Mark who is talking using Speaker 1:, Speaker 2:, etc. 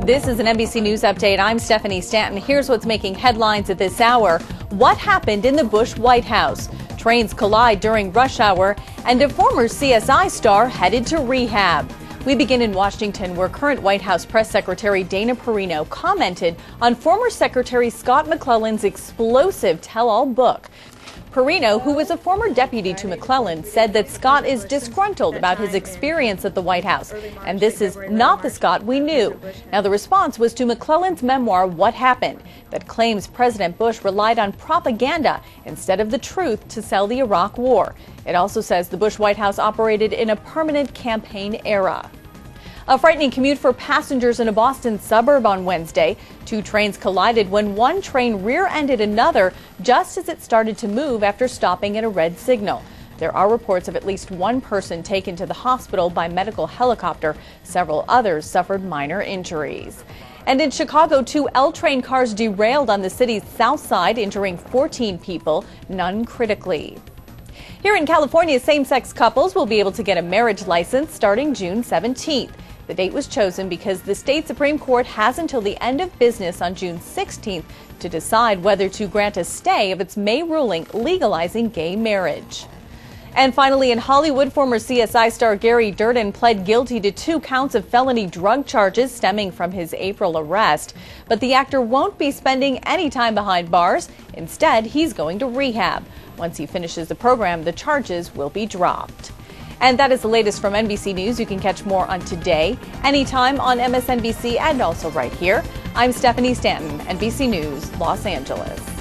Speaker 1: This is an NBC News update. I'm Stephanie Stanton. Here's what's making headlines at this hour. What happened in the Bush White House? Trains collide during rush hour, and a former CSI star headed to rehab. We begin in Washington, where current White House Press Secretary Dana Perino commented on former Secretary Scott McClellan's explosive tell-all book. Perino, who was a former deputy to McClellan, said that Scott is disgruntled about his experience at the White House, and this is not the Scott we knew. Now, the response was to McClellan's memoir, What Happened, that claims President Bush relied on propaganda instead of the truth to sell the Iraq War. It also says the Bush White House operated in a permanent campaign era. A frightening commute for passengers in a Boston suburb on Wednesday. Two trains collided when one train rear-ended another just as it started to move after stopping at a red signal. There are reports of at least one person taken to the hospital by medical helicopter. Several others suffered minor injuries. And in Chicago, two L-train cars derailed on the city's south side, injuring 14 people, none critically. Here in California, same-sex couples will be able to get a marriage license starting June 17th. The date was chosen because the state Supreme Court has until the end of business on June 16th to decide whether to grant a stay of its May ruling legalizing gay marriage. And finally, in Hollywood, former CSI star Gary Durden pled guilty to 2 counts of felony drug charges stemming from his April arrest. But the actor won't be spending any time behind bars. Instead, he's going to rehab. Once he finishes the program, the charges will be dropped. And that is the latest from NBC News. You can catch more on Today, anytime on MSNBC, and also right here. I'm Stephanie Stanton, NBC News, Los Angeles.